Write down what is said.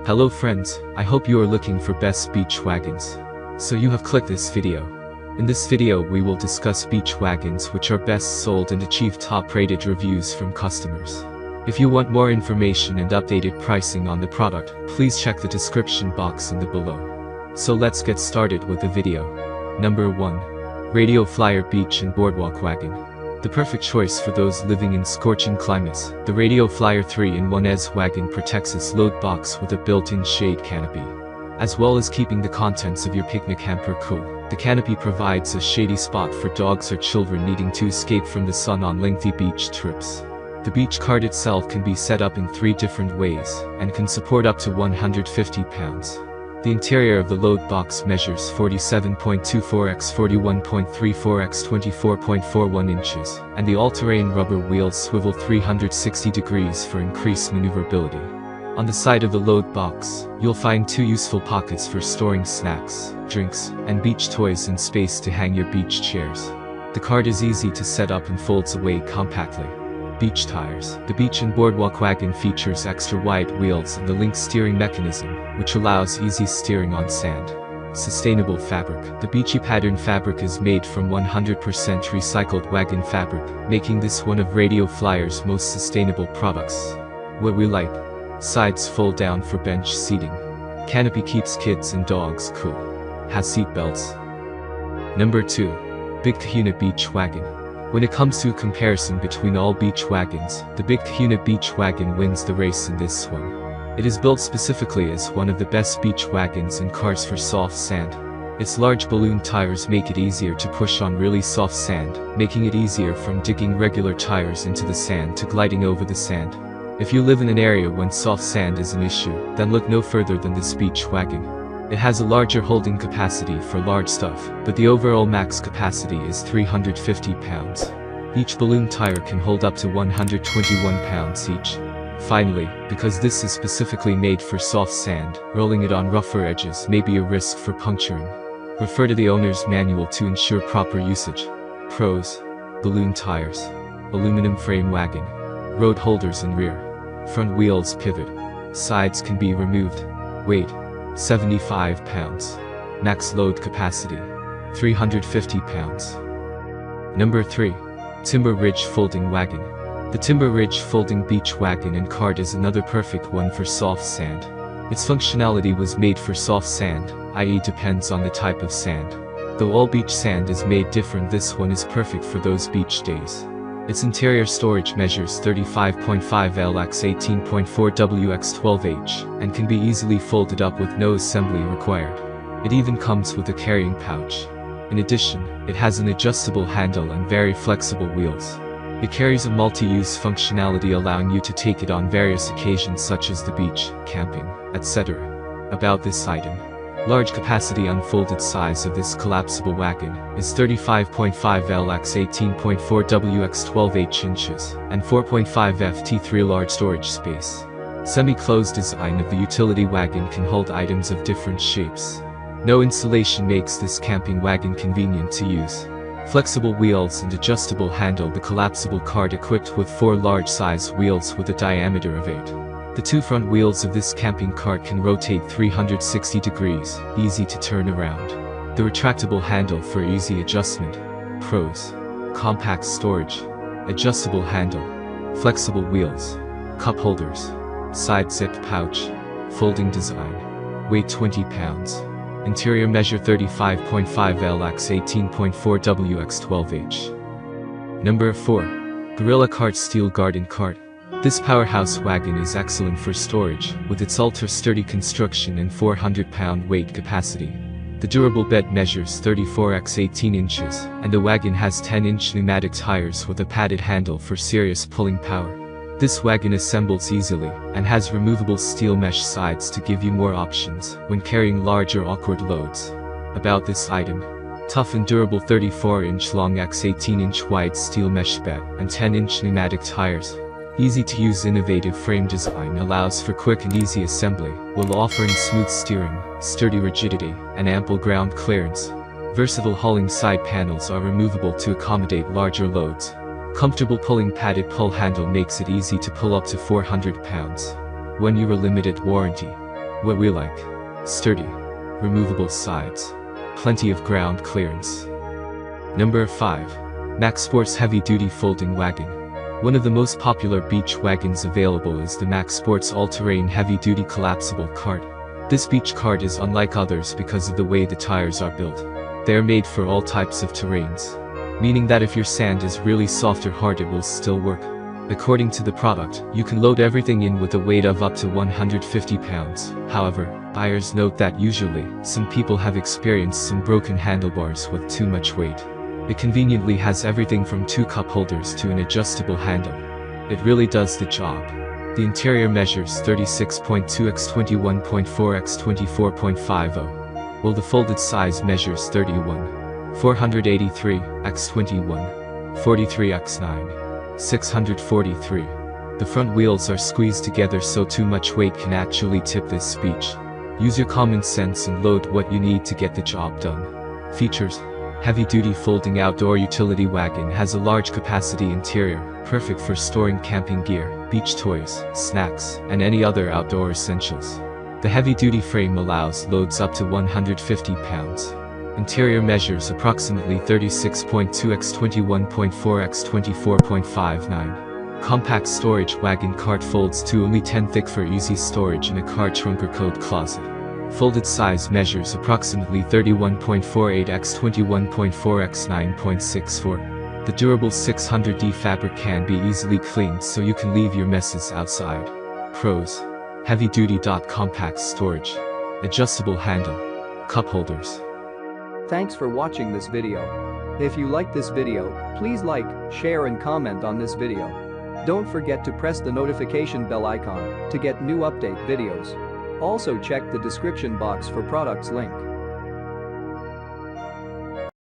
Hello friends, I hope you are looking for best beach wagons. So you have clicked this video. In this video we will discuss beach wagons which are best sold and achieve top-rated reviews from customers. If you want more information and updated pricing on the product, please check the description box in the below. So let's get started with the video. Number 1. Radio Flyer Beach and Boardwalk Wagon. The perfect choice for those living in scorching climates, the Radio Flyer 3-in-1 wagon protects its load box with a built-in shade canopy. As well as keeping the contents of your picnic hamper cool, the canopy provides a shady spot for dogs or children needing to escape from the sun on lengthy beach trips. The beach cart itself can be set up in 3 different ways, and can support up to 150 pounds. The interior of the load box measures 47.24 x 41.34 x 24.41 inches, and the all-terrain rubber wheels swivel 360 degrees for increased maneuverability. On the side of the load box, you'll find 2 useful pockets for storing snacks, drinks, and beach toys and space to hang your beach chairs. The cart is easy to set up and folds away compactly. Beach tires. The beach and boardwalk wagon features extra wide wheels and the link steering mechanism, which allows easy steering on sand. Sustainable fabric. The beachy pattern fabric is made from 100% recycled wagon fabric, making this one of Radio Flyer's most sustainable products. What we like. Sides fold down for bench seating. Canopy keeps kids and dogs cool. Has seat belts. Number 2. Big Kahuna Beach Wagon. When it comes to a comparison between all beach wagons, the Big Kahuna Beach Wagon wins the race in this one. It is built specifically as one of the best beach wagons and cars for soft sand. Its large balloon tires make it easier to push on really soft sand, making it easier from digging regular tires into the sand to gliding over the sand. If you live in an area when soft sand is an issue, then look no further than this beach wagon. It has a larger holding capacity for large stuff, but the overall max capacity is 350 pounds. Each balloon tire can hold up to 121 pounds each. Finally, because this is specifically made for soft sand, rolling it on rougher edges may be a risk for puncturing. Refer to the owner's manual to ensure proper usage. Pros: balloon tires, aluminum frame wagon, road holders in rear, front wheels pivot, sides can be removed. Weight: 75 pounds. Max load capacity: 350 pounds. Number 3. Timber Ridge Folding Wagon. The Timber Ridge Folding Beach Wagon and Cart is another perfect one for soft sand. Its functionality was made for soft sand, i.e. depends on the type of sand. Though all beach sand is made different, this one is perfect for those beach days. Its interior storage measures 35.5 L x 18.4 W x 12 H, and can be easily folded up with no assembly required. It even comes with a carrying pouch. In addition, it has an adjustable handle and very flexible wheels. It carries a multi-use functionality allowing you to take it on various occasions such as the beach, camping, etc. About this item. Large capacity unfolded size of this collapsible wagon is 35.5 L x 18.4 W x 12 H inches, and 4.5 ft3 large storage space. Semi-closed design of the utility wagon can hold items of different shapes. No insulation makes this camping wagon convenient to use. Flexible wheels and adjustable handle. The collapsible cart equipped with 4 large size wheels with a diameter of 8. The 2 front wheels of this camping cart can rotate 360 degrees, easy to turn around. The retractable handle for easy adjustment. Pros: compact storage, adjustable handle, flexible wheels, cup holders, side zipped pouch, folding design. Weight 20 pounds. Interior measure 35.5 L x 18.4 W x 12 H. Number 4. Gorilla Cart Steel Garden Cart. This powerhouse wagon is excellent for storage, with its ultra-sturdy construction and 400-pound weight capacity. The durable bed measures 34 x 18 inches, and the wagon has 10-inch pneumatic tires with a padded handle for serious pulling power. This wagon assembles easily, and has removable steel mesh sides to give you more options when carrying large or awkward loads. About this item. Tough and durable 34-inch long x 18-inch wide steel mesh bed, and 10-inch pneumatic tires. Easy to use innovative frame design allows for quick and easy assembly, while offering smooth steering, sturdy rigidity, and ample ground clearance. Versatile hauling side panels are removable to accommodate larger loads. Comfortable pulling padded pull handle makes it easy to pull up to 400 pounds. 1 year limited warranty. What we like. Sturdy. Removable sides. Plenty of ground clearance. Number 5. MaxxSports Heavy Duty Folding Wagon. One of the most popular beach wagons available is the MaxxSports All-Terrain Heavy Duty Collapsible Cart. This beach cart is unlike others because of the way the tires are built. They are made for all types of terrains, meaning that if your sand is really soft or hard it will still work. According to the product, you can load everything in with a weight of up to 150 pounds. However, buyers note that usually, some people have experienced some broken handlebars with too much weight. It conveniently has everything from 2 cup holders to an adjustable handle. It really does the job. The interior measures 36.2 x 21.4 x 24.50, while the folded size measures 483 x 21, 43 x 9, 643. The front wheels are squeezed together so too much weight can actually tip this beach. Use your common sense and load what you need to get the job done. Features: heavy-duty folding outdoor utility wagon has a large capacity interior, perfect for storing camping gear, beach toys, snacks, and any other outdoor essentials. The heavy-duty frame allows loads up to 150 pounds. Interior measures approximately 36.2 x 21.4 x 24.59. Compact storage wagon cart folds to only 10 thick for easy storage in a car trunk or coat closet. Folded size measures approximately 31.48 x 21.4 x 9.64. The durable 600D fabric can be easily cleaned so you can leave your messes outside. Pros: heavy-duty. Compact storage. Adjustable handle. Cup holders. Thanks for watching this video. If you like this video, please like, share and comment on this video. Don't forget to press the notification bell icon to get new update videos. Also check the description box for products link.